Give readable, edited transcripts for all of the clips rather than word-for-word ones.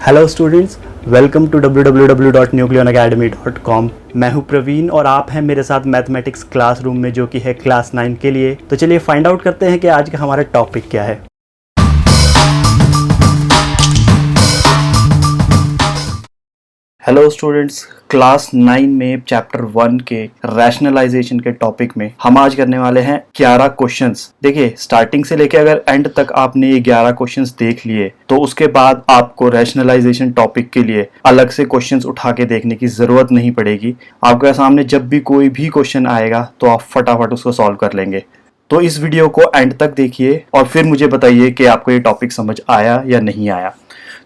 Hello students, welcome to www.nucleonacademy.com। मैं हूं प्रवीण और आप हैं मेरे साथ मैथमेटिक्स क्लासरूम में, जो कि है क्लास 9 के लिए। तो चलिए फाइंड आउट करते हैं कि आज का हमारा टॉपिक क्या है। हेलो स्टूडेंट्स, क्लास 9 में चैप्टर 1 के रैशनलाइजेशन के टॉपिक में हम आज करने वाले हैं 11 क्वेश्चंस। देखिए, स्टार्टिंग से लेके अगर एंड तक आपने ये 11 क्वेश्चंस देख लिए तो उसके बाद आपको रैशनलाइजेशन टॉपिक के लिए अलग से क्वेश्चंस उठा के देखने की जरूरत नहीं पड़ेगी। आपके सामने जब भी कोई भी क्वेश्चन आएगा तो आप फटाफट उसको सॉल्व कर लेंगे। तो इस वीडियो को एंड तक देखिए और फिर मुझे बताइए कि आपको ये टॉपिक समझ आया या नहीं आया।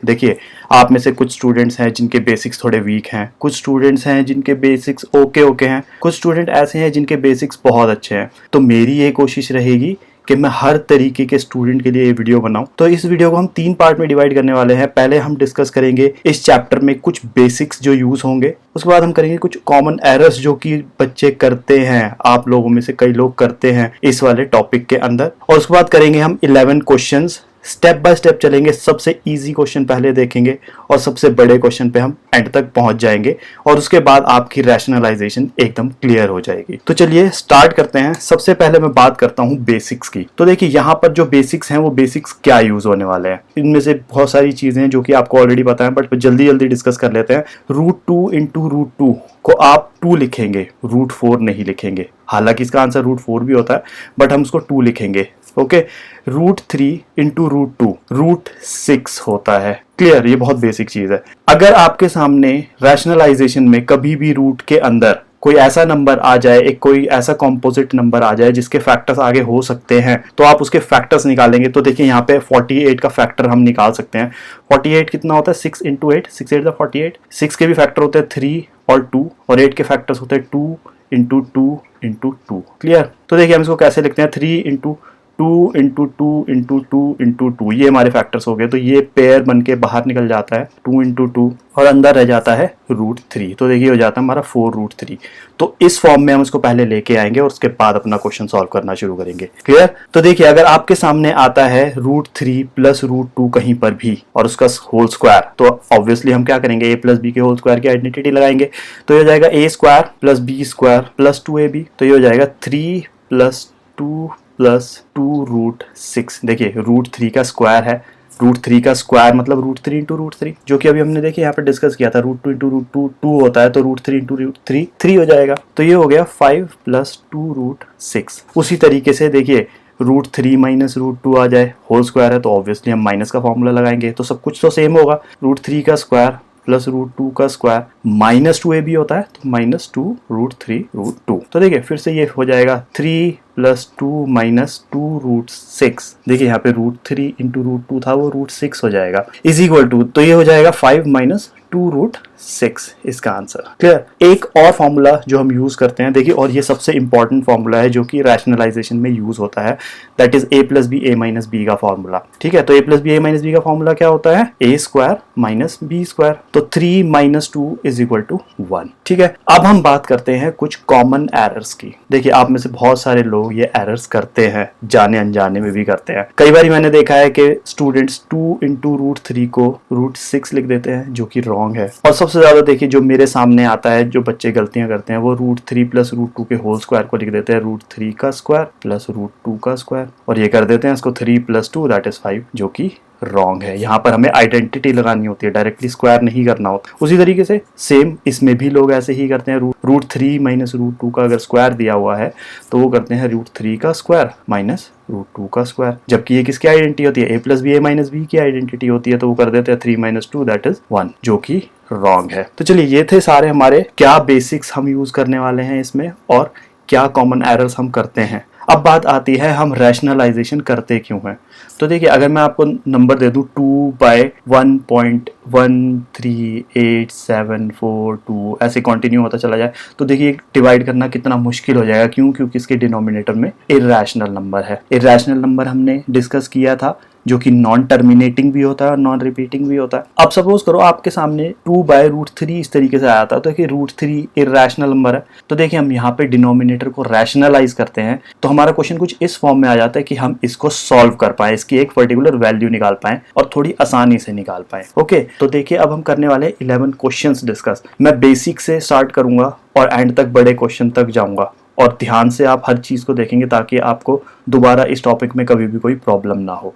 देखिए, आप में से कुछ स्टूडेंट्स हैं जिनके बेसिक्स थोड़े वीक हैं, कुछ स्टूडेंट्स हैं जिनके बेसिक्स ओके हैं, कुछ स्टूडेंट ऐसे हैं जिनके बेसिक्स बहुत अच्छे हैं। तो मेरी ये कोशिश रहेगी कि मैं हर तरीके के स्टूडेंट के लिए ये वीडियो बनाऊं। तो इस वीडियो को हम 3 पार्ट में डिवाइड करने वाले हैं। पहले हम डिस्कस करेंगे इस चैप्टर में कुछ बेसिक्स जो यूज होंगे, उसके बाद हम करेंगे कुछ कॉमन एरर्स जो कि बच्चे करते हैं, आप लोगों में से कई लोग करते हैं इस वाले टॉपिक के अंदर, और उसके बाद करेंगे हम 11 क्वेश्चंस। स्टेप बाय स्टेप चलेंगे, सबसे इजी क्वेश्चन पहले देखेंगे और सबसे बड़े क्वेश्चन पे हम एंड तक पहुंच जाएंगे और उसके बाद आपकी रैशनलाइजेशन एकदम क्लियर हो जाएगी। तो चलिए स्टार्ट करते हैं। सबसे पहले मैं बात करता हूं बेसिक्स की। तो देखिए, यहाँ पर जो बेसिक्स हैं वो बेसिक्स क्या यूज होने वाले हैं। इनमें से बहुत सारी चीजें हैं जो कि आपको ऑलरेडी पता है, बट जल्दी जल्दी डिस्कस कर लेते हैं। √2 इंटू √2 को आप 2 लिखेंगे, √4 नहीं लिखेंगे। हालांकि इसका आंसर √4 भी होता है, बट हम उसको 2 लिखेंगे। ओके, √3 इंटू √2 √6 होता है। क्लियर? ये बहुत बेसिक चीज है। अगर आपके सामने रैशनलाइजेशन में कभी भी रूट के अंदर कोई ऐसा नंबर आ जाए, एक कोई ऐसा कॉम्पोजिट नंबर आ जाए जिसके फैक्टर्स आगे हो सकते हैं, तो आप उसके फैक्टर्स निकालेंगे। तो देखिए, यहाँ पे 48 का फैक्टर हम निकाल सकते हैं। 48 कितना होता है? 6 इंटू 8, 6 8 48। 6 के भी फैक्टर होते हैं 3 और 2, और 8 के फैक्टर्स होते हैं 2 इंटू 2 इंटू 2। क्लियर? तो देखिए, हम इसको कैसे लिखते हैं? 3 इंटू 2 इंटू 2 इंटू 2 इंटू 2, ये हमारे फैक्टर्स हो गए। तो ये पेयर बन के बाहर निकल जाता है 2 इंटू 2, और अंदर रह जाता है √3। तो देखिए, हो जाता है हमारा 4√3। तो इस फॉर्म में हम इसको पहले लेके आएंगे और उसके बाद अपना क्वेश्चन सॉल्व करना शुरू करेंगे। क्लियर? तो देखिए, अगर आपके सामने आता है √3 प्लस √2 कहीं पर भी और उसका होल स्क्वायर, तो ऑब्वियसली हम क्या करेंगे? a प्लस बी के होल स्क्वायर की आइडेंटिटी लगाएंगे। तो ये हो जाएगा a square plus b square plus 2ab। तो ये हो जाएगा 3 प्लस 2 प्लस 2√6। देखिए, √3 का स्क्वायर है। √3 का स्क्वायर मतलब √3 इंटू √3, जो कि अभी हमने देखिए यहाँ पे डिस्कस किया था। √2 इंटू √2 2 होता है, तो √3 इंटू √3 3 हो जाएगा। तो ये हो गया 5 प्लस 2√6। उसी तरीके से देखिए, √3 माइनस √2 आ जाए, होल स्क्वायर है, तो ऑब्वियसली हम माइनस का फॉर्मूला लगाएंगे। तो सब कुछ तो सेम होगा। √3 का स्क्वायर प्लस √2 का स्क्वायर माइनस 2ab होता है, तो माइनस 2 √3 √2। तो देखिए, फिर से ये हो जाएगा 3 प्लस 2 माइनस 2√6। देखिए, यहाँ पे √3 इंटू √2 था, वो √6 हो जाएगा, इज इक्वल टू, तो ये हो जाएगा 5 माइनस 2√6 इसका आंसर। क्लियर? एक और फॉर्मूला जो हम यूज करते हैं, देखिए, और ये सबसे इंपॉर्टेंट फॉर्मूला है जो कि रैशनलाइजेशन में यूज होता है, that is a plus B a minus B का फॉर्मूला। ठीक है? तो a plus B a minus B का फॉर्मूला क्या होता है? a square minus b square. तो 3 माइनस 2 इज इक्वल टू 1। ठीक है? अब हम बात करते हैं कुछ कॉमन एरर्स की। देखिए, आप में से बहुत सारे लोग ये एरर्स करते हैं, जाने अनजाने में भी करते हैं। कई बार मैंने देखा है कि स्टूडेंट्स 2 इंटू √3 को √6 लिख देते हैं, जो कि रॉन्ग है। और सबसे ज्यादा देखिए, जो मेरे सामने आता है, जो बच्चे गलतियां करते हैं, वो √3 प्लस √2 के होल स्क्वायर को लिख देते हैं √3 का स्क्वायर प्लस √2 का स्क्वायर, और ये कर देते हैं इसको 3 प्लस 2 दैट इज 5, जो कि रॉन्ग है। यहाँ पर हमें आइडेंटिटी लगानी होती है, डायरेक्टली स्क्वायर नहीं करना होता। उसी तरीके से सेम इसमें भी लोग ऐसे ही करते हैं। √3 माइनस √2 का अगर स्क्वायर दिया हुआ है तो वो करते हैं √3 का स्क्वायर माइनस √2 का स्क्वायर, जबकि ये किसकी आइडेंटिटी होती है? a plus B a minus B की आइडेंटिटी होती है, तो वो कर देते हैं 3 माइनस 2 दैट इज 1, जो कि रॉन्ग है। तो चलिए, ये थे सारे हमारे क्या बेसिक्स हम यूज करने वाले हैं इसमें और क्या कॉमन एरर्स हम करते हैं। अब बात आती है हम रैशनलाइजेशन करते क्यों हैं। तो देखिए, अगर मैं आपको नंबर दे दूं 2/1.13872 ऐसे कंटिन्यू होता चला जाए, तो देखिए डिवाइड करना कितना मुश्किल हो जाएगा। क्यों? क्योंकि इसके डिनोमिनेटर में इरेशनल नंबर है। इरेशनल नंबर हमने डिस्कस किया था जो कि नॉन टर्मिनेटिंग भी होता है और नॉन रिपीटिंग भी होता है। अब सपोज करो आपके सामने 2/√3 इस तरीके से आया था, तो देखिए √3 इरेशनल नंबर है, तो देखिए हम यहाँ पे डिनोमिनेटर को रैशनलाइज करते हैं तो हमारा क्वेश्चन कुछ इस फॉर्म में आ जाता है कि हम इसको सॉल्व कर पाए, इसकी एक पर्टिकुलर वैल्यू निकाल पाए और थोड़ी आसानी से निकाल पाए। ओके, तो देखिए अब हम करने वाले 11 क्वेश्चंस डिस्कस। मैं बेसिक से स्टार्ट करूंगा और एंड तक बड़े क्वेश्चन तक जाऊंगा, और ध्यान से आप हर चीज को देखेंगे ताकि आपको दोबारा इस टॉपिक में कभी भी कोई प्रॉब्लम ना हो।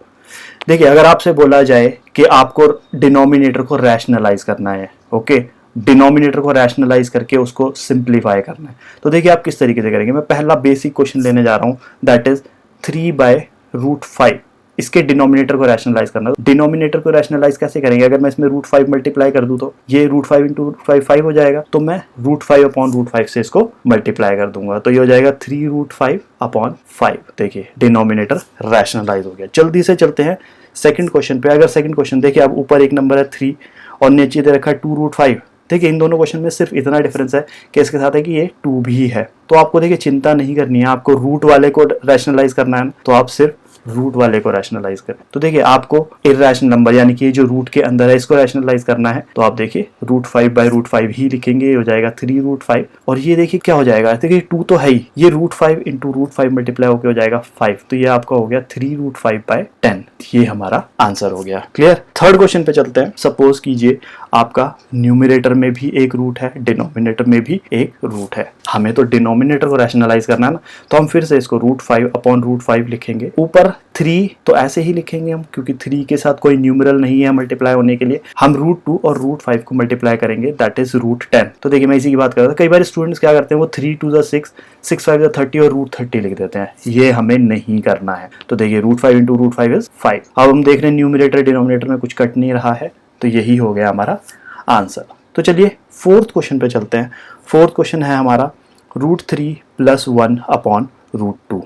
देखिए अगर आपसे बोला जाए कि आपको डिनोमिनेटर को रैशनलाइज करना है, ओके, डिनोमिनेटर को रैशनलाइज करके उसको सिंप्लीफाई करना है, तो देखिए आप किस तरीके से करेंगे। मैं पहला बेसिक क्वेश्चन लेने जा रहा हूं, दैट इज 3/√5। इसके डिनोमिनेटर को रैशनलाइज करना। डिनोमिनेटर को रैशनलाइज कैसे करेंगे? अगर मैं इसमें √5 मल्टीप्लाई कर दूं तो ये √5 इंटू √5 5 हो जाएगा, तो मैं √5/√5 से इसको मल्टीप्लाई कर दूंगा, तो ये हो जाएगा 3√5/5। देखिए डिनोमिनेटर रैशनलाइज हो गया। जल्दी से चलते हैं सेकंड क्वेश्चन पे। अगर सेकंड क्वेश्चन देखिए, अब ऊपर एक नंबर है 3 और नीचे दे रखा है 2√5। देखिए इन दोनों क्वेश्चन में सिर्फ इतना डिफरेंस है कि इसके साथ है कि ये 2 भी है, तो आपको देखिए चिंता नहीं करनी है, आपको रूट वाले को रैशनलाइज करना है, तो आप सिर्फ रूट वाले को रैशनलाइज करें। तो देखिए आपको इर्रेशनल नंबर यानी कि जो रूट के अंदर है इसको रैशनलाइज करना है, तो आप देखिए √5/√5 ही लिखेंगे, ये हो जाएगा 3√5। और ये देखिए क्या हो जाएगा, देखिए 2 तो है ही, ये √5 इंटू √5 मल्टीप्लाई होकर हो जाएगा 5, तो ये आपका हो गया 3√5/10। ये हमारा आंसर हो गया। क्लियर। थर्ड क्वेश्चन पे चलते हैं। सपोज कीजिए आपका न्यूमरेटर में भी एक रूट है, डिनोमिनेटर में भी एक रूट है, हमें तो डिनोमिनेटर को रैशनलाइज करना है ना, तो हम फिर से इसको √5/√5 लिखेंगे। ऊपर 3 तो ऐसे ही लिखेंगे हम, क्योंकि 3 के साथ कोई न्यूमरल नहीं है मल्टीप्लाई होने के लिए। हम √2 और √5 को मल्टीप्लाई करेंगे, दैट इज √10। तो देखिए मैं इसी की बात कर रहा था, कई बार स्टूडेंट्स क्या करते हैं, वो 3 × 2 = 6, 6 × 5 = 30 और √30 लिख देते हैं, ये हमें नहीं करना है। तो देखिए √5 इंटू √5 इज 5। अब हम देख रहे हैं न्यूमरेटर डिनोमिनेटर में कुछ कट नहीं रहा है, तो यही हो गया हमारा आंसर। तो चलिए फोर्थ क्वेश्चन पे चलते हैं। फोर्थ क्वेश्चन है हमारा √3 + 1/√2।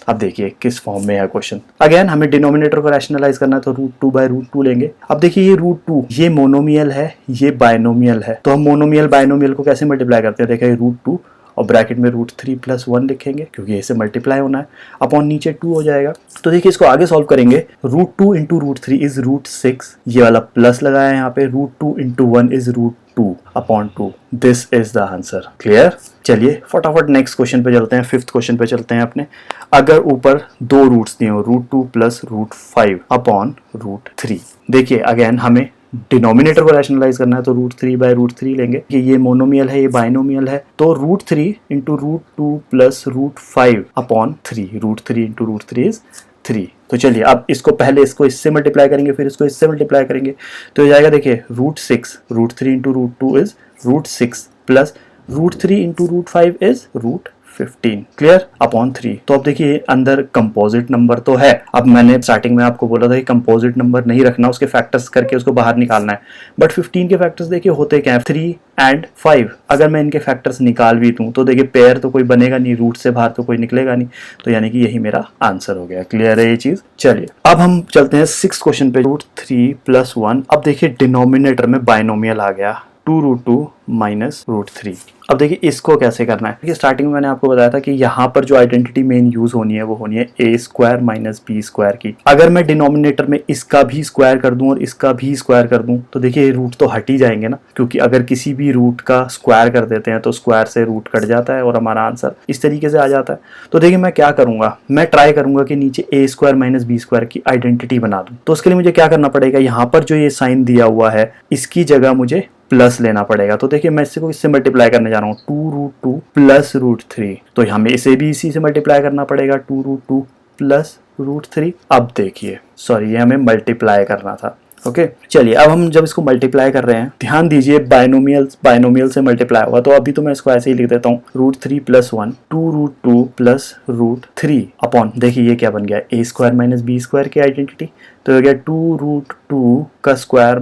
अब देखिए किस फॉर्म में है क्वेश्चन। अगेन हमें डिनोमिनेटर को रैशनलाइज करना है, तो √2/√2 लेंगे। अब देखिए ये √2 ये मोनोमियल है, ये बायनोमियल है, तो हम मोनोमियल बायनोमियल को कैसे मल्टीप्लाई करते हैं? देखिए √2 और ब्रैकेट में √3 + 1 लिखेंगे, क्योंकि इसे मल्टीप्लाई होना है, अपॉन नीचे 2 हो जाएगा। तो देखिए इसको आगे सॉल्व करेंगे, √2 इंटू √3 इज √6, ये वाला प्लस लगाया है यहाँ पे, √2 into 1 is √2/2। This is the answer. Clear. चलिए फटाफट नेक्स्ट क्वेश्चन पे चलते हैं, फिफ्थ क्वेश्चन पे चलते हैं अपने। अगर ऊपर 2 रूट्स दिए हो, √2 + √5/√3, देखिए अगेन हमें डिनोमिनेटर को रैशनलाइज करना है, तो √3/√3 लेंगे कि ये मोनोमियल है, ये बायनोमियल है, तो √3 इंटू √2 + √5/3, √3 इंटू √3 इज 3। तो चलिए अब इसको पहले इसको इससे मल्टीप्लाई करेंगे, फिर इसको इससे मल्टीप्लाई करेंगे, तो हो जाएगा देखिए √6, √3 into √2 is √6 plus √3 into √5 is √15। Clear. Upon 3। तो अब देखिए अंदर कंपोजिट नंबर तो है। अब मैंने स्टार्टिंग में आपको बोला था कि कंपोजिट नंबर नहीं रखना, उसके फैक्टर्स करके उसको बाहर निकालना है, बट 15 के फैक्टर्स देखिए होते क्या है, 3 और 5। अगर मैं इनके फैक्टर्स निकाल भी दूं तो देखिए पेयर तो कोई बनेगा नहीं, रूट से बाहर तो कोई निकलेगा नहीं, तो यानी कि यही मेरा आंसर हो गया। क्लियर है ये चीज। चलिए अब हम चलते हैं 6th क्वेश्चन पे। √3 + 1। अब देखिए डिनोमिनेटर में बायनोमियल आ गया, 2√2 - √3। अब देखिए इसको कैसे करना है। देखिए स्टार्टिंग में मैंने आपको बताया था कि यहाँ पर जो आइडेंटिटी मेन यूज होनी है वो होनी है a² - b² की। अगर मैं डिनोमिनेटर में इसका भी स्क्वायर कर दूं और इसका भी स्क्वायर कर दूं तो देखिए रूट तो हट ही जाएंगे ना, क्योंकि अगर किसी भी रूट का स्क्वायर कर देते हैं तो स्क्वायर से रूट कट जाता है और हमारा आंसर इस तरीके से आ जाता है। तो देखिए मैं क्या करूंगा, मैं ट्राई करूंगा कि नीचे a² - b² की आइडेंटिटी बना दूं। तो उसके लिए मुझे क्या करना पड़ेगा, यहाँ पर जो ये साइन दिया हुआ है इसकी जगह मुझे प्लस लेना पड़ेगा। तो देखिए मैं इसको इससे मल्टीप्लाई करने जा रहा हूँ, 2√2 + √3, तो हमें इसे भी इसी से मल्टीप्लाई करना पड़ेगा, 2√2 + √3। अब देखिए सॉरी ये हमें मल्टीप्लाई करना था। ओके चलिए अब हम जब इसको मल्टीप्लाई कर रहे हैं, ध्यान दीजिए बायनोमियल से मल्टीप्लाई होगा, तो अभी तो मैं इसको ऐसे ही लिख देता हूँ, √3 + 1, 2√2 + √3 अपॉन, देखिए ये क्या बन गया, a² - b² की आइडेंटिटी, तो हो गया 2√2 का स्क्वायर -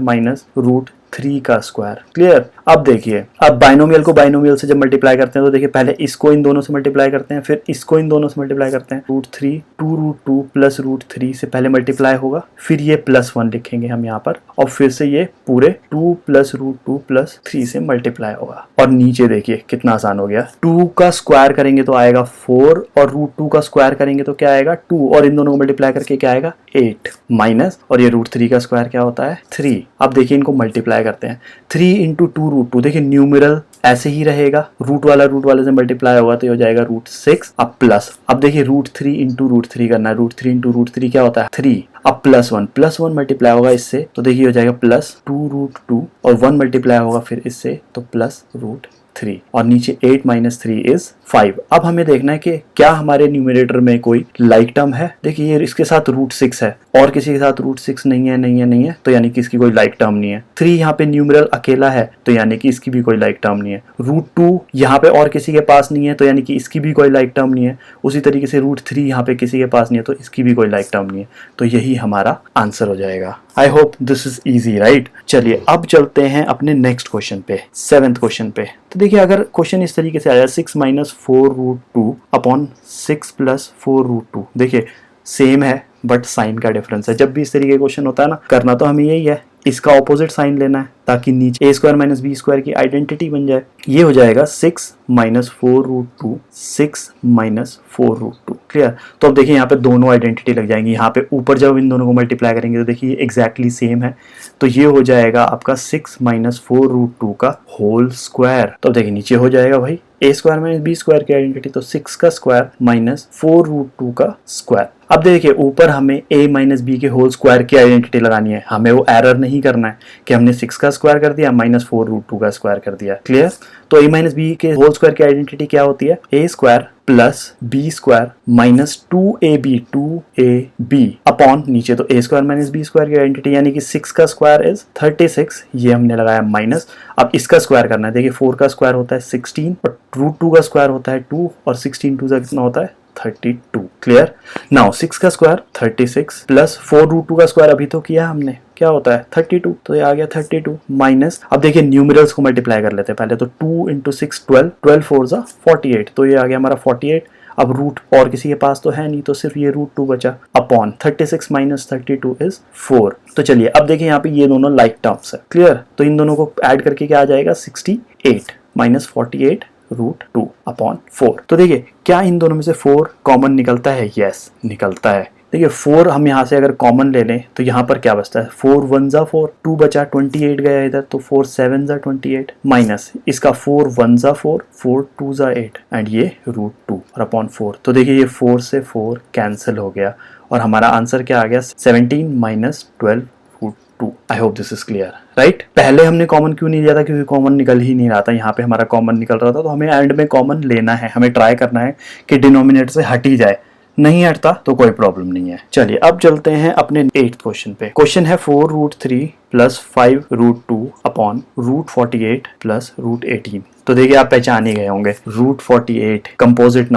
3 का स्क्वायर। क्लियर। अब देखिए, अब बाइनोमियल को बाइनोमियल से जब मल्टीप्लाई करते हैं तो देखिए पहले इसको इन दोनों से मल्टीप्लाई करते हैं, फिर इसको इन दोनों से मल्टीप्लाई करते हैं। √3 2√2 प्लस √3 से पहले मल्टीप्लाई होगा, फिर ये +1 लिखेंगे हम यहाँ पर, और फिर से ये पूरे 2 प्लस √2 प्लस 3 से मल्टीप्लाई होगा। और नीचे देखिए कितना आसान हो गया, 2 का स्क्वायर करेंगे तो आएगा 4, और √2 का स्क्वायर करेंगे तो क्या आएगा 2, और इन दोनों को मल्टीप्लाई करके क्या आएगा 8, माइनस, और ये √3 का स्क्वायर क्या होता है 3। अब देखिए इनको मल्टीप्लाई करते हैं, 3 इंटू 2√2, देखिए न्यूमेरल ऐसे ही रहेगा, रूट वाले से मल्टीप्लाई होगा तो ये हो जाएगा √6, अब प्लस, अब देखिए √3 इंटू √3 करना है, √3 इंटू √3 क्या होता है 3, अब +1 मल्टीप्लाई होगा इससे तो देखिए हो जाएगा +2√2, और 1 मल्टीप्लाई होगा फिर इससे तो +√3, और नीचे 8 - 3 इज 5। अब हमें देखना है कि क्या हमारे न्यूमरेटर में कोई लाइक टर्म है। देखिए ये इसके साथ √6 है और किसी के साथ √6 नहीं है, तो यानी कि इसकी कोई लाइक टर्म नहीं है। 3 यहाँ पे न्यूमरल अकेला है तो यानी कि इसकी भी कोई लाइक टर्म नहीं है। √2 यहाँ पे और किसी के पास नहीं है तो यानी कि इसकी भी कोई लाइक टर्म नहीं है। उसी तरीके से √3 यहाँ पे किसी के पास नहीं है तो इसकी भी कोई लाइक टर्म नहीं है। तो यही हमारा आंसर हो जाएगा। I hope this is easy, right. चलिए अब चलते हैं अपने नेक्स्ट क्वेश्चन पे, 7th क्वेश्चन पे। तो देखिए अगर क्वेश्चन इस तरीके से आया 6 - 4√2 अपॉन 6 + 4√2, देखिए सेम है बट साइन का डिफरेंस है। जब भी इस तरीके का क्वेश्चन होता है ना, करना तो हमें यही है, इसका ऑपोजिट साइन लेना है ताकि नीचे a² - b² की आइडेंटिटी बन जाए। ये हो जाएगा 6 - 4√2, 6 - 4√2। क्लियर। तो अब देखिए यहाँ पे दोनों आइडेंटिटी लग जाएंगी। यहाँ पे ऊपर जब इन दोनों को मल्टीप्लाई करेंगे तो देखिए एग्जैक्टली सेम है, तो ये हो जाएगा आपका 6 - 4√2 का होल स्क्वायर। तो अब देखिए नीचे हो जाएगा भाई a² - b² की आइडेंटिटी, तो 6 का स्क्वायर माइनस 4√2 का स्क्वायर। अब देखिए ऊपर हमें a - b के होल स्क्वायर की आइडेंटिटी लगानी है, हमें वो एरर नहीं करना है कि हमने 6 का स्क्वायर कर दिया माइनस 4√2 का स्क्वायर कर दिया। क्लियर। तो a - b के होल स्क्वायर की आइडेंटिटी क्या होती है, a² + b² minus 2ab upon नीचे तो a² - b² की आइडेंटिटी यानी कि 6 का स्क्वायर इज 36, ये हमने लगाया माइनस। अब इसका स्क्वायर करना है, देखिए 4 का स्क्वायर होता है 16 और √2 का स्क्वायर होता है 2 और 16 2 से कितना होता है 32। क्लियर। नाउ 6 का स्क्वायर 36 प्लस 4√2 का स्क्वायर अभी तो किया हमने, क्या होता है 32, तो ये आ गया 32 माइनस। अब देखिए न्यूमरल्स को मल्टीप्लाई कर लेते हैं पहले, तो 2 × 6 12, 12 4 = 48, तो ये आ गया हमारा 48। अब रूट और किसी के पास तो है नहीं तो सिर्फ ये √2 बचा, अपॉन 36 - 32 इज 4। तो चलिए अब देखिए यहाँ पे ये दोनों लाइक टर्म्स है। क्लियर। तो इन दोनों को ऐड करके क्या आ जाएगा 68 - 48 √2 अपॉन 4। तो देखिए क्या इन दोनों में से 4 कॉमन निकलता है, यस निकलता है। देखिए 4 हम यहाँ से अगर कॉमन ले लें तो यहाँ पर क्या बचता है 4 1 = 4, 2 बचा 28 गया इधर तो 4 7 = 28 माइनस इसका 4 1 = 4, 4 2 = 8 एंड ये √2 और अपॉन 4। तो देखिए ये 4 से 4 कैंसिल हो गया और हमारा आंसर क्या आ गया 17 - 12 √2। I hope this is clear, right. पहले हमने कॉमन क्यों नहीं लिया था, क्योंकि कॉमन निकल ही नहीं रहा था, यहाँ पे हमारा कॉमन निकल रहा था, तो हमें एंड में कॉमन लेना है, हमें ट्राई करना है कि डिनोमिनेटर से हट ही जाए, नहीं हटता तो कोई प्रॉब्लम नहीं है। चलिए अब चलते हैं अपने 8th क्वेश्चन पे। क्वेश्चन है 4√3 + 5√2 अपॉन √48 + √18। तो देखिए आप पहचान ही गए होंगे √48 कंपोजिट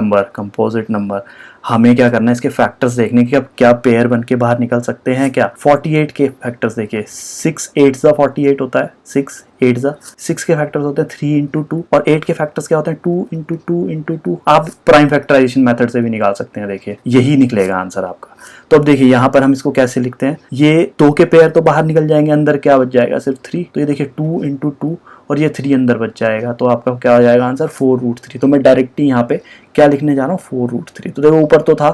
नंबर। हमें क्या करना है, इसके फैक्टर्स देखने के, अब क्या पेयर बन के बाहर निकल सकते हैं क्या। 48 के फैक्टर्स देखिए, 6 8 * 48 होता है, 6 8 6 के फैक्टर्स होते हैं 3 × 2 और 8 के फैक्टर्स क्या होते हैं 2 × 2 × 2। आप प्राइम फैक्टराइजेशन मेथड से भी निकाल सकते हैं, देखिए यही निकलेगा आंसर आपका। तो अब देखिए यहाँ पर हम इसको कैसे लिखते हैं, ये 2 के पेयर तो बाहर निकल जाएंगे, अंदर क्या बच जाएगा सिर्फ 3, तो ये देखिए 2 × 2 और ये 3 अंदर बच जाएगा, तो आपका क्या हो जाएगा आंसर 4√3। तो मैं डायरेक्टली यहाँ पे क्या लिखने जा रहा हूँ 4√3। तो देखो ऊपर तो था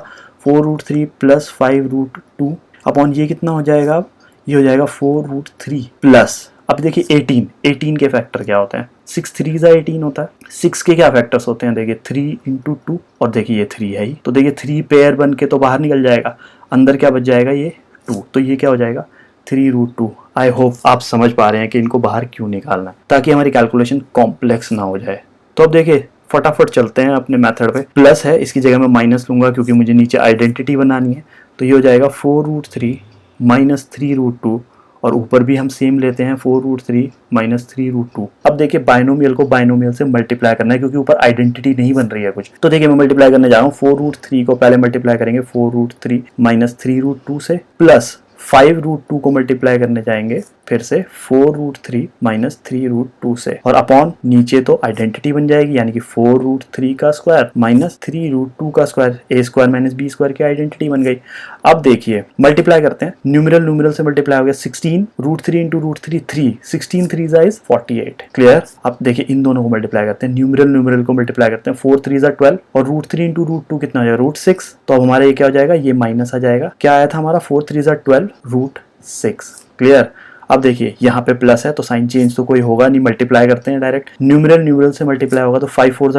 4√3 + 5√2 अपॉन ये कितना हो जाएगा, ये हो जाएगा 4√3 प्लस, अब देखिए 18 के फैक्टर क्या होते हैं, 6 3 = 18 होता है। 6 के क्या फैक्टर्स होते हैं, देखिए 3 × 2 और देखिए ये 3 है ही, तो देखिए 3 पेयर बन के तो बाहर निकल जाएगा, अंदर क्या बच जाएगा ये 2, तो ये क्या हो जाएगा 3√2। आई होप आप समझ पा रहे हैं कि इनको बाहर क्यों निकालना है, ताकि हमारी कैलकुलेशन कॉम्प्लेक्स ना हो जाए। तो अब देखिए फटाफट चलते हैं अपने मेथड पे। प्लस है, इसकी जगह मैं माइनस लूंगा क्योंकि मुझे नीचे आइडेंटिटी बनानी है, तो ये हो जाएगा 4√3 - 3√2 और ऊपर भी हम सेम लेते हैं 4√3 - 3√2। अब देखिए बाइनोमियल को बाइनोमियल से मल्टीप्लाई करना है क्योंकि ऊपर आइडेंटिटी नहीं बन रही है कुछ, तो देखिए मैं मल्टीप्लाई करने जा रहा हूँ। 4√3 को पहले मल्टीप्लाई करेंगे 4√3 - 3√2 से, प्लस 5√2 को मल्टीप्लाई करने जाएंगे फिर से 4√3 माइनस 3√2 से, और अपॉन नीचे तो आइडेंटिटी बन जाएगी, यानी कि 4√3 का स्क्वायर माइनस 3√2 का स्क्वायर, ए स्क्वायर माइनस बी स्क्वायर की आइडेंटिटी बन गई। अब देखिए मल्टीप्लाई करते हैं, न्यूमेरल से मल्टीप्लाई हो गया 16√3 इंटू √3 3, 16 3 इज 48। क्लियर। अब देखिए इन दोनों को मल्टीप्लाई करते हैं, न्यूमेरल को मल्टीप्लाई करते हैं, 4 3 12 और √3 इंटू √2 कितना हो जाएगा √6। तो अब हमारा ये क्या हो जाएगा, ये माइनस आ जाएगा, क्या आया था हमारा 4 3 12 √6। क्लियर। अब देखिए यहाँ पे प्लस है तो साइन चेंज तो कोई होगा नहीं, मल्टीप्लाई करते हैं डायरेक्ट, न्यूमेरल से मल्टीप्लाई होगा तो 5 4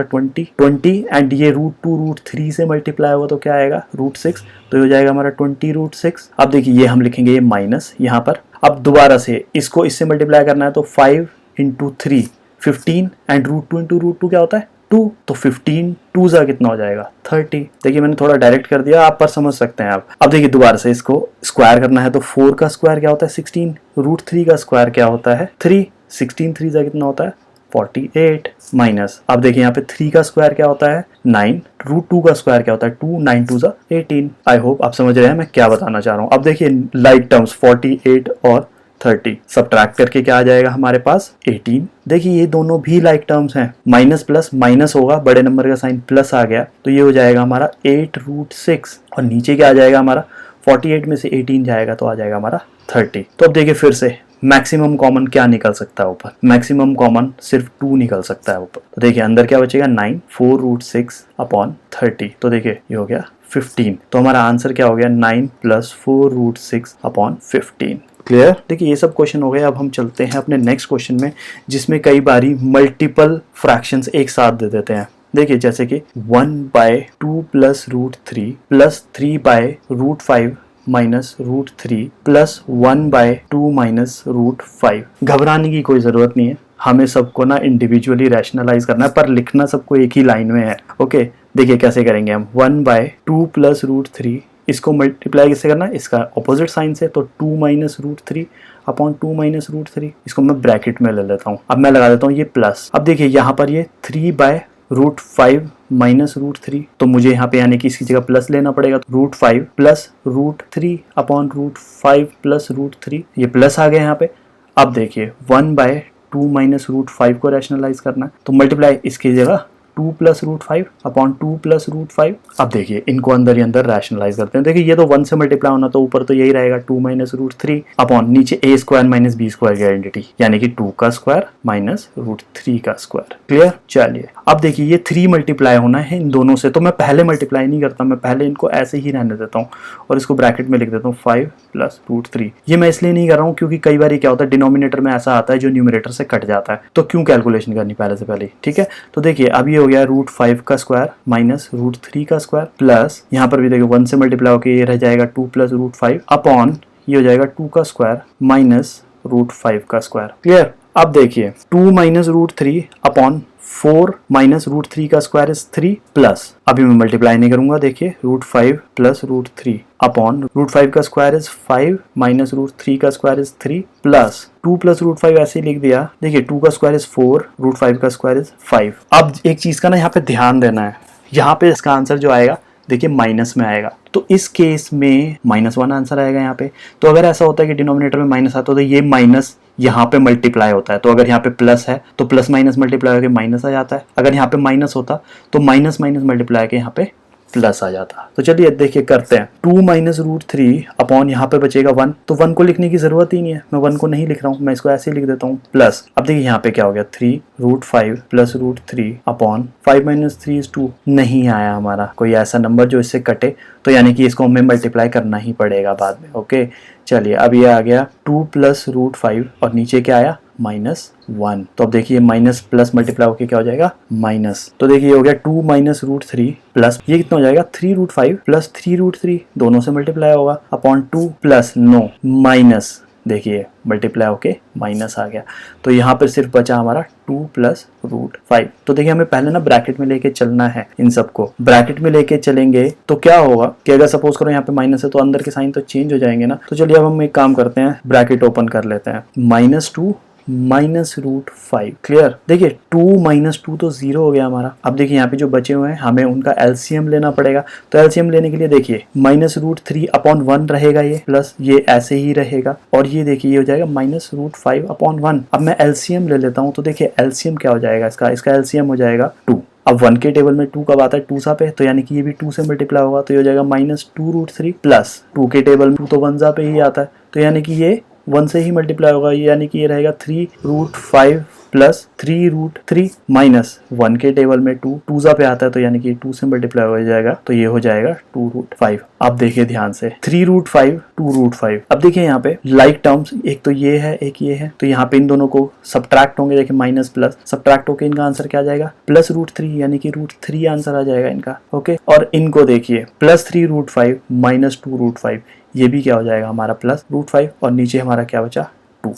20 एंड ये √2 √3 से मल्टीप्लाई होगा तो क्या आएगा √6, तो ये हो जाएगा हमारा 20√6। अब देखिए ये हम लिखेंगे ये माइनस यहाँ पर। अब दोबारा से इसको इससे मल्टीप्लाई करना है तो 5 इंटू 3 15 एंड √2 इंटू √2 क्या होता है 2, तो 15 2 जा कितना हो जाएगा 30। देखिए मैंने थोड़ा डायरेक्ट कर दिया, आप पर समझ सकते हैं आप। अब देखिए दोबारा से इसको स्क्वायर करना है तो 4 का स्क्वायर क्या होता है 16, √3 का स्क्वायर क्या होता है 3, 16 3 जा कितना होता है 48 माइनस। अब देखिए यहाँ पे 3 का स्क्वायर क्या होता है 9, √2 का स्क्वायर क्या होता है 2, 9 2 जा 18। आई होप आप समझ रहे हैं मैं क्या बताना चाह रहा हूँ। अब देखिए लाइक टर्म्स 48 और 30 सब्ट्रैक्ट करके क्या आ जाएगा हमारे पास 18। देखिए ये दोनों भी लाइक टर्म्स हैं, माइनस प्लस माइनस होगा, बड़े नंबर का साइन प्लस आ गया तो ये हो जाएगा हमारा 8√6, और नीचे क्या आ जाएगा हमारा 48 में से 18 जाएगा तो आ जाएगा हमारा 30। तो अब देखिए फिर से मैक्सिमम कॉमन क्या निकल सकता है ऊपर, मैक्सिमम कॉमन सिर्फ 2 निकल सकता है ऊपर। तो देखिए अंदर क्या बचेगा 9 4√6 अपॉन 30, तो देखिए ये हो गया 15। तो हमारा आंसर क्या हो गया 9 + 4√6 अपॉन 15। क्लियर। देखिए ये सब क्वेश्चन हो गए। अब हम चलते हैं अपने नेक्स्ट क्वेश्चन में, जिसमें कई बारी मल्टीपल फ्रैक्शंस एक साथ दे देते हैं। देखिए जैसे कि 1/2 + √3 + 3/√5 माइनस √3 + 1/2 माइनस √5। घबराने की कोई ज़रूरत नहीं है, हमें सबको ना इंडिविजुअली रैशनलाइज करना है, पर लिखना सबको एक ही लाइन में है। ओके देखिए कैसे करेंगे हम, 1/2 + √3 इसको मल्टीप्लाई किससे करना है, इसका ऑपोजिट साइन से, तो 2 - √3 अपॉन 2 - √3, इसको मैं ब्रैकेट में ले लेता हूँ। अब मैं लगा देता हूँ ये प्लस। अब देखिए यहाँ पर ये 3/√5 माइनस √3, तो मुझे यहाँ पे यानी कि इसकी जगह प्लस लेना पड़ेगा, √5 + √3 अपॉन √5 + √3, ये प्लस आ गया यहाँ पे। अब देखिए 1/2 माइनस √5 को रैशनलाइज करना है तो मल्टीप्लाई इसकी जगह 2 + √5 अपॉन 2 + √5। अब देखिए इनको अंदर ही अंदर रैशनलाइज करते हैं। देखिए ये तो 1 से मल्टीप्लाई होना, तो ऊपर तो यही रहेगा 2 - √3 अपॉन नीचे a square minus B square की आइडेंटिटी, यानी कि 2 का स्क्वायर माइनस √3 का स्क्वायर। क्लियर। चलिए अब देखिए ये 3 मल्टीप्लाई होना है इन दोनों से, तो मैं पहले मल्टीप्लाई नहीं करता, मैं पहले इनको ऐसे ही रहने देता हूँ और इसको ब्रैकेट में लिख देता हूँ 5 + √3। ये मैं इसलिए नहीं कर रहा हूँ क्योंकि कई बार क्या होता है डिनोमिनेटर में ऐसा आता है जो न्यूमरेटर से कट जाता है, तो क्यों कैलकुलेशन करनी पहले से पहले। ठीक है, तो देखिए अब ये हो गया √5 का स्क्वायर माइनस √3 का स्क्वायर प्लस, यहाँ पर भी देखिए 1 से मल्टीप्लाई होकर ये रह जाएगा 2 + √5 अपॉन ये हो जाएगा 2 का स्क्वायर माइनस √5 का स्क्वायर। क्लियर। अब देखिए 2 - √3 अपॉन 4 - √3 का स्क्वायर इज 3 प्लस, अभी मैं मल्टीप्लाई नहीं करूंगा, देखिए √5 + √3 अपॉन √5 का स्क्वायर इज 5 - √3 का स्क्वायर इज 3 प्लस 2 + √5 ऐसे ही लिख दिया। देखिए 2 का स्क्वायर इज 4, √5 का स्क्वायर इज 5। अब एक चीज का ना यहाँ पे ध्यान देना है, यहाँ पे इसका आंसर जो आएगा देखिए माइनस में आएगा, तो इस केस में -1 आंसर आएगा यहाँ पे। तो अगर ऐसा होता है कि डिनोमिनेटर में माइनस आता है तो ये माइनस यहाँ पे मल्टीप्लाई होता है, तो अगर यहाँ पे प्लस है तो प्लस माइनस मल्टीप्लाई होकर माइनस आ जाता है, अगर यहाँ पे माइनस होता तो माइनस माइनस मल्टीप्लाई होकर यहाँ पे प्लस आ जाता। तो चलिए देखिए करते हैं, 2 - √3 अपॉन यहाँ पे बचेगा 1, तो 1 को लिखने की जरूरत ही नहीं है, मैं 1 को नहीं लिख रहा हूँ, मैं इसको ऐसे ही लिख देता हूँ प्लस। अब देखिए यहाँ पे क्या हो गया 3 √5 + √3 अपॉन 5 - 3 = 2। नहीं आया हमारा कोई ऐसा नंबर जो इससे कटे, तो यानी कि इसको हमें मल्टीप्लाई करना ही पड़ेगा बाद में। ओके चलिए अब ये आ गया 2 + √5 और नीचे क्या आया -1, तो अब देखिए माइनस प्लस मल्टीप्लाई होकर क्या हो जाएगा माइनस, तो देखिए ये हो गया 2 - √3 प्लस ये कितना हो जाएगा 3√5 + 3√3, दोनों से मल्टीप्लाई होगा अपॉन 2 प्लस नो माइनस, देखिए मल्टीप्लाई होके माइनस आ गया, तो यहाँ पर सिर्फ बचा हमारा 2 + √5। तो देखिए हमें पहले ना ब्रैकेट में लेके चलना है, इन सबको ब्रैकेट में लेके चलेंगे तो क्या होगा कि अगर सपोज करो यहाँ पे माइनस है तो अंदर के साइन तो चेंज हो जाएंगे ना। तो चलिए अब हम एक काम करते हैं, ब्रैकेट ओपन कर लेते हैं, -2 -√5। क्लियर। देखिए 2 - 2 तो 0 हो गया हमारा। अब देखिए यहाँ पे जो बचे हुए हैं हमें उनका एलसीएम लेना पड़ेगा। तो एलसीएम लेने के लिए देखिए -√3/1 रहेगा ये, प्लस ये ऐसे ही रहेगा, और ये देखिए ये हो जाएगा -√5/1। अब मैं एलसीएम ले लेता हूँ, तो देखिए एलसीएम क्या हो जाएगा इसका एलसीएम हो जाएगा 2। अब 1 के टेबल में 2 कब आता है, 2 सा पे, तो यानी कि ये भी 2 से मल्टीप्लाई होगा, तो ये हो जाएगा -2√3 प्लस 2 के टेबल में 2 तो 1 सा पे ही आता है, तो यानी कि ये 1 से ही मल्टीप्लाई होगा, यानी कि ये रहेगा 3√5 प्लस 3√3 माइनस 1 के टेबल में 2 सा पे आता है, तो यानी कि 2 से मल्टीप्लाई हो जाएगा, तो ये हो जाएगा 2√5। अब देखिए ध्यान से 3√5 2√5। अब देखिए यहाँ पे लाइक टर्म्स, एक तो ये है एक ये है, तो यहाँ पे इन दोनों को सब्ट्रैक्ट होंगे। देखिए माइनस प्लस सब्ट्रैक्ट होकर इनका आंसर क्या आ जाएगा, +√3, यानी कि √3 आंसर आ जाएगा इनका। ओके, और इनको देखिए +3√5 माइनस 2√5, ये भी क्या हो जाएगा हमारा +√5, और नीचे हमारा क्या बचा 2।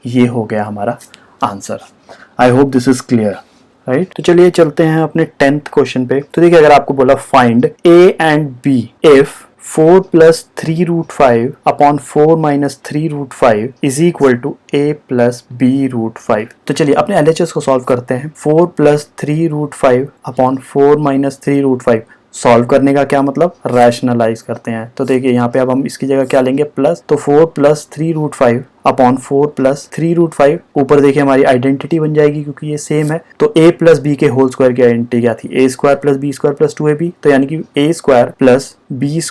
ये हो गया हमारा answer. I hope this is clear, right. तो चलिए चलते हैं अपने 10th क्वेश्चन पे। तो देखिए अगर आपको बोला find A and B if 4 + 3√5/4 - 3√5 is equal to a + b√5। तो चलिए अपने LHS को सॉल्व करते हैं। 4 + 3√5/4 - 3√5 सॉल्व करने का क्या मतलब, रैशनलाइज करते हैं। तो देखिए यहाँ पे अब हम इसकी जगह क्या लेंगे, प्लस, तो 4 + 3√5/4 + 3√5, ऊपर देखिए हमारी आइडेंटिटी बन जाएगी क्योंकि ये सेम है। तो a + b के होल स्क्वायर की आइडेंटिटी क्या थी, a² + b² + 2ab, तो यानी कि a² + b²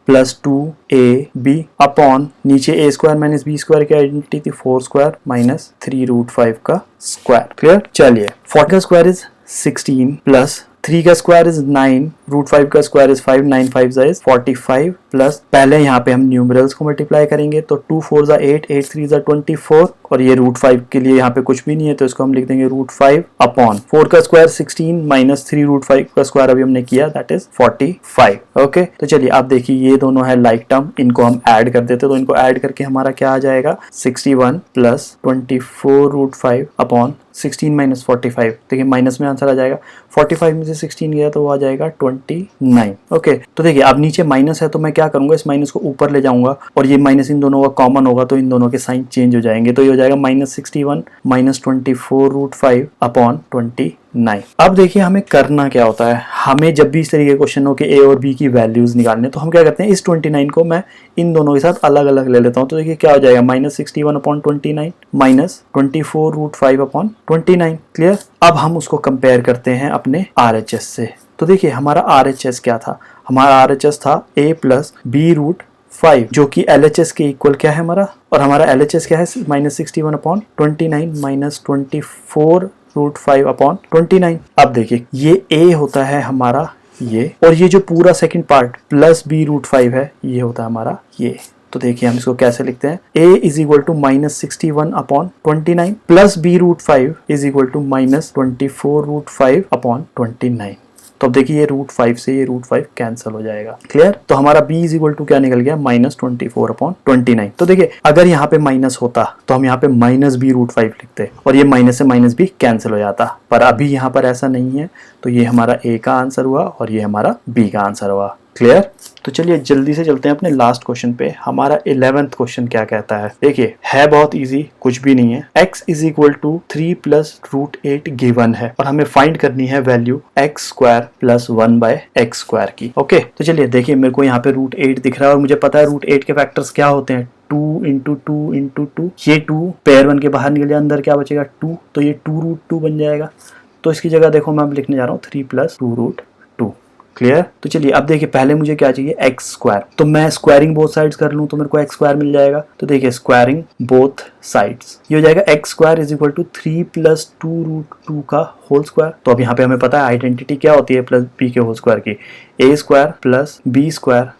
+ 2ab अपॉन नीचे a² - b² की आइडेंटिटी थी 4² - 3√5 का स्क्वायर। क्लियर। चलिए 40 का स्क्वायर इज 16 प्लस 3 का स्क्वायर इज 9, √5 का स्क्वायर इज 5, 9 5 इज 45 प्लस, पहले यहाँ पे हम न्यूमरल्स को मल्टीप्लाई करेंगे, तो 2 4 = 8, 8 3 = 24, और ये √5 के लिए यहाँ पे कुछ भी नहीं है, तो इसको हम लिख देंगे √5 अपॉन 4 का स्क्वायर 16 माइनस 3√5 का स्क्वायर अभी हमने किया, दैट इज 45। ओके, तो चलिए आप देखिए ये दोनों है लाइक टर्म, इनको हम ऐड कर देते, तो इनको ऐड करके हमारा क्या आ जाएगा 61 प्लस 24√5 अपॉन 16 माइनस 45। देखिए माइनस में आंसर आ जाएगा, 45 में से 16 गया तो वो आ जाएगा 29। ओके, तो देखिए अब नीचे माइनस है, तो मैं क्या करूंगा, इस माइनस को ऊपर ले जाऊंगा, और ये माइनस इन दोनों का कॉमन होगा, तो इन दोनों के साइन चेंज हो जाएंगे, तो ये हो जाएगा -61 माइनस 24√5 अपॉन 29। अब देखिए हमें करना क्या होता है, हमें जब भी इस तरीके के क्वेश्चन हो कि ए और बी की वैल्यूज निकालने, तो हम क्या करते हैं, इस 29 को मैं इन दोनों के साथ अलग अलग ले लेता हूँ। तो देखिए क्या हो जाएगा, -61 अपॉन 29 माइनस 24√5 अपॉन 29। क्लियर। अब हम उसको कंपेयर करते हैं अपने RHS से। तो देखिए हमारा RHS क्या था, हमारा RHS था a + b√5, जो कि LHS के इक्वल क्या है हमारा, और हमारा LHS क्या है -61 अपॉन 29 माइनस 24√5 अपॉन 29। अब देखिए ये a होता है हमारा ये, और ये जो पूरा सेकंड पार्ट प्लस b√5 है, ये होता है हमारा ये। तो देखिए हम इसको कैसे लिखते हैं, a is equal to -61 upon 29 plus b√5 is equal to -24√5 upon 29। तो अब देखिए ये √5 से ये √5 कैंसिल हो जाएगा। क्लियर। तो हमारा b इज इक्वल टू क्या निकल गया, -24 अपॉन 29। तो देखिए अगर यहाँ पे माइनस होता तो हम यहाँ पे -b√5 लिखते, और ये माइनस से माइनस भी कैंसिल हो जाता, पर अभी यहाँ पर ऐसा नहीं है, तो ये हमारा a का आंसर हुआ और ये हमारा b का आंसर हुआ। क्लियर। तो चलिए जल्दी से चलते हैं अपने लास्ट क्वेश्चन पे। हमारा 11th क्वेश्चन क्या कहता है, देखिए है बहुत इजी, कुछ भी नहीं है। x is equal to 3 + √8 given है, और हमें फाइंड करनी है वैल्यू x² + 1/x² की। ओके, तो चलिए देखिए मेरे को यहाँ पे √8 दिख रहा है, और मुझे पता है √8 के फैक्टर्स क्या होते हैं, 2 × 2 × 2, ये 2 पेयर बन के बाहर निकल जाए, अंदर क्या बचेगा 2, तो ये 2√2 बन जाएगा। तो इसकी जगह देखो मैं अब लिखने जा रहा हूँ 3 + 2√2। क्लियर। तो चलिए अब देखिए पहले मुझे क्या चाहिए, x², तो मैं स्क्वायरिंग बोथ साइड्स कर लूँ तो मेरे को x² मिल जाएगा। तो देखिए स्क्वायरिंग बोथ साइड्स, ये हो जाएगा x² इज इक्वल टू 3 + 2√2 का होल स्क्वायर। तो अब यहाँ पे हमें पता है आइडेंटिटी क्या होती है प्लस b के होल स्क्वायर की, a² + b²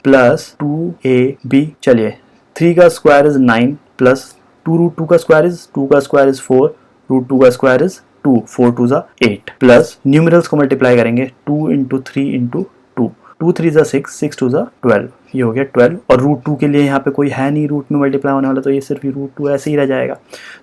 + 2ab। चलिए 3 का स्क्वायर इज 9 प्लस 2√2 का स्क्वायर इज 2 का स्क्वायर इज 4, √2 का स्क्वायर इज 2, 4 2 = 8, प्लस न्यूमरल्स को मल्टीप्लाई करेंगे 2 × 3 × 2, 2 3 = 6, 6 2 = 12, ये हो गया 12 और रूट 2 के लिए यहाँ पे कोई है नहीं रूट में मल्टीप्लाई होने वाला, तो ये सिर्फ रूट 2 ऐसे ही रह जाएगा।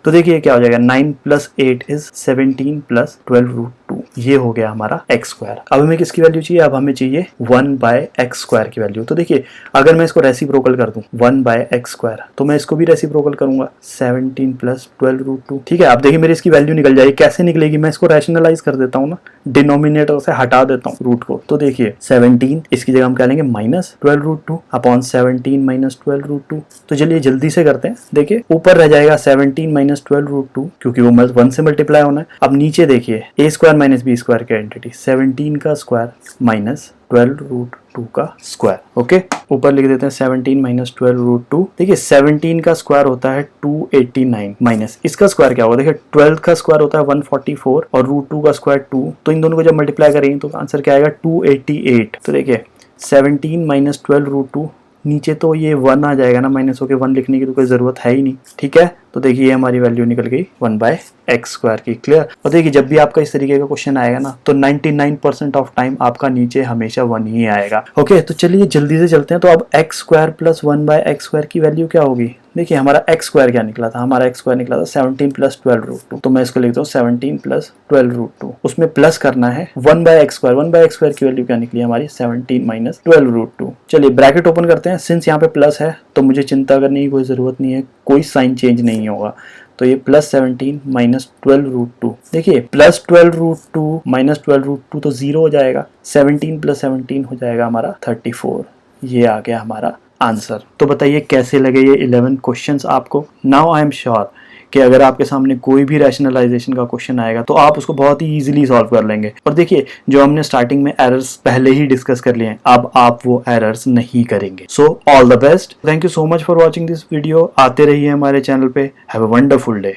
तो देखिए क्या हो जाएगा, 9 + 8 इज 17 + 12 रूट 2, ये हो गया हमारा x स्क्वायर। अब हमें किसकी वैल्यू चाहिए, अब हमें चाहिए 1/x स्क्वायर की वैल्यू। तो देखिए अगर मैं इसको रेसिप्रोकल कर दूं 1/x स्क्वायर, तो मैं इसको भी रेसिप्रोकल करूंगा 17 + 12 रूट 2। ठीक है, आप देखिए मेरी इसकी वैल्यू निकल जाएगी। कैसे निकलेगी, मैं इसको रैशनलाइज कर देता हूँ ना, डिनोमिनेटर से हटा देता हूँ रूट को। तो देखिए 17 इसकी जगह हम क्या लेंगे -12 रूट 2 अपॉन 17 - 12 रूट 2। तो चलिए जल्दी से करते हैं। देखिए ऊपर रह जाएगा 17 - 12 रूट 2, क्योंकि वो 1 से मल्टीप्लाई होना है। अब नीचे देखिए a स्क्वायर - b स्क्वायर की आइडेंटिटी, 17 का स्क्वायर माइनस 12 रूट 2 का स्क्वायर। ओके, ऊपर लिख देते हैं 17 - 12 रूट 2। देखिए 17 का स्क्वायर होता है 289 माइनस इसका स्क्वायर क्या होगा, देखिए 12 का स्क्वायर होता है 144 और रूट 2 का स्क्वायर 2, तो इन दोनों को जब मल्टीप्लाई करेंगे तो आंसर क्या आएगा 288। तो देखिए 17 - 12 रूट 2, नीचे तो ये 1 आ जाएगा ना, माइनस होके 1 लिखने की तो कोई ज़रूरत है ही नहीं। ठीक है, तो देखिए हमारी वैल्यू निकल गई 1/x स्क्वायर की। क्लियर। और देखिए जब भी आपका इस तरीके का क्वेश्चन आएगा ना, तो 99% ऑफ टाइम आपका नीचे हमेशा 1 ही आएगा। ओके, तो चलिए जल्दी से चलते हैं। तो अब x स्क्वायर + 1/x स्क्वायर की वैल्यू क्या होगी। देखिए हमारा x स्क्वायर क्या निकला था, हमारा x स्क्वायर निकला था 17 + 12 रूट 2। तो मैं इसको लिखता हूँ 17 + 12 रूट 2, उसमें प्लस करना है 1/x स्क्वायर। 1/x स्क्वायर की वैल्यू क्या निकली हमारी 17 - 12 रूट 2। चलिए ब्रैकेट ओपन करते हैं। सिंस यहाँ पे प्लस है तो मुझे चिंता करने की कोई ज़रूरत नहीं है, कोई साइन चेंज नहीं होगा। तो ये +17 - 12 रूट 2। देखिए +12 रूट 2 - 12 रूट 2 तो 0 हो जाएगा, 17 + 17 हो जाएगा हमारा 34। ये आ गया हमारा आंसर। तो बताइए कैसे लगे ये 11 क्वेश्चंस आपको। नाउ आई एम श्योर कि अगर आपके सामने कोई भी रैशनलाइजेशन का क्वेश्चन आएगा तो आप उसको बहुत ही इजीली सॉल्व कर लेंगे। और देखिए जो हमने स्टार्टिंग में एरर्स पहले ही डिस्कस कर लिए हैं, अब आप वो एरर्स नहीं करेंगे। So all the best, thank you so much for watching this video. आते रहिए हमारे चैनल पे। Have a wonderful day.